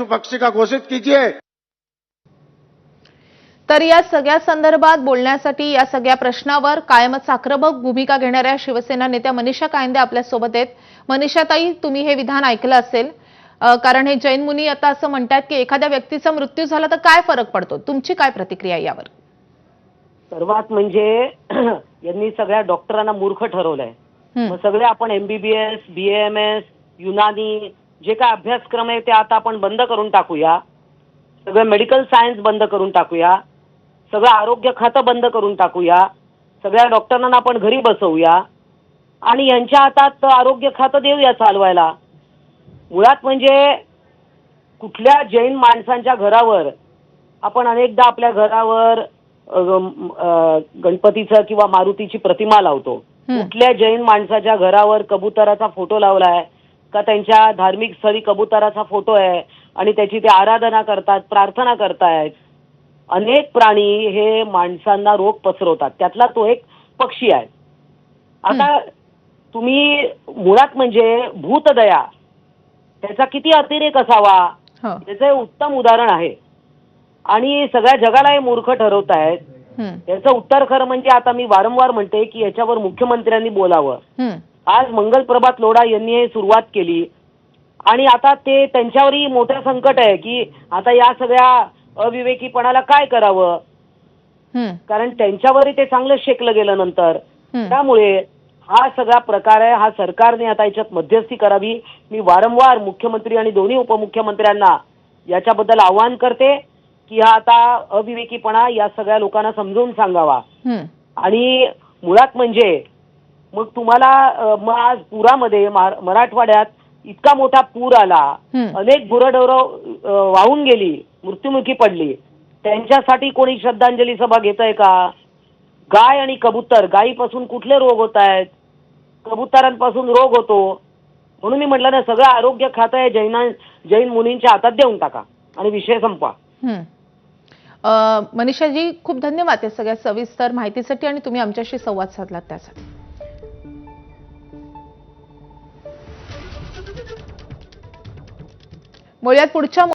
पक्ष का घोषित कीजिए। तर या सगळ्या संदर्भात बोलण्यासाठी या सगळ्या प्रश्नावर कायमच आक्रमक भूमिका घेणाऱ्या शिवसेना नेत्या मनीषा कायंदे आपल्या सोबत आहेत। मनीषाताई, तुम्ही हे विधान ऐकलं असेल, कारण हे जैन मुनी आता असं म्हणतात की एखाद्या व्यक्तीचा मृत्यू झाला तर काय फरक पडतो, तुमची काय प्रतिक्रिया यावर? सर्वात म्हणजे यांनी सगळ्या डॉक्टरांना मूर्ख ठरवलंय। मग सगळे आपण MBBS, BAMS, युनानी जे काय अभ्यासक्रम आहे ते आता आपण बंद करून टाकूया। सगळं मेडिकल सायन्स बंद करून टाकूया, सगळं आरोग्य खातं बंद करून टाकूया, सगळ्या डॉक्टरांना आपण घरी बसवूया आणि यांच्या हातात आरोग्य खातं देऊया चालवायला। मुळात म्हणजे कुठल्या जैन माणसांच्या घरावर आपण अनेकदा आपल्या घरावर गणपतीचं किंवा मारुतीची प्रतिमा लावतो। कुठल्या जैन माणसाच्या घरावर कबुतराचा फोटो लावलाय का? त्यांच्या धार्मिक स्थळी कबुतराचा फोटो आहे आणि त्याची ते आराधना करतात, प्रार्थना करतायत। अनेक प्राणी हे माणसांना रोग पसरवतात, त्यातला तो एक पक्षी आहे। आता तुम्ही मुळात म्हणजे भूतदया त्याचा किती अतिरेक असावा याचं उत्तम उदाहरण आहे आणि सगळ्या जगाला हे मूर्ख ठरवतायत। याचं उत्तर खरं म्हणजे आता मी वारंवार म्हणते की याच्यावर मुख्यमंत्र्यांनी बोलावं। आज मंगलप्रभात लोढा यांनी हे सुरुवात केली आणि आता ते त्यांच्यावरही मोठं संकट आहे की आता या सगळ्या अविवेकीपणाला काय करावं, कारण त्यांच्यावरही ते चांगलं शेकलं गेलं नंतर। त्यामुळे हा सगळा प्रकार आहे, हा सरकारने आता याच्यात मध्यस्थी करावी। मी वारंवार मुख्यमंत्री आणि दोन्ही उपमुख्यमंत्र्यांना याच्याबद्दल आवाहन करते की हा आता अविवेकीपणा या सगळ्या लोकांना समजून सांगावा। आणि मुळात म्हणजे मग तुम्हाला मग आज पुरामध्ये मराठवाड्यात इतका मोठा पूर आला, अनेक गुरढोरं वाहून गेली, मृत्युमुखी पडली, त्यांच्यासाठी कोणी श्रद्धांजली सभा घेतय का? गाय आणि कबूतर, गायीपासून कुठले रोग होत आहेत? कबुतरांपासून रोग होतो। म्हणून मी म्हटलं ना, सगळं आरोग्य खातं आहे जैन मुनींच्या हातात देऊन टाका आणि विषय संपवा। मनीषाजी, खूप धन्यवाद या सगळ्या सविस्तर माहितीसाठी आणि तुम्ही आमच्याशी संवाद साधलात त्यासाठी। बोलूयात पुढच्या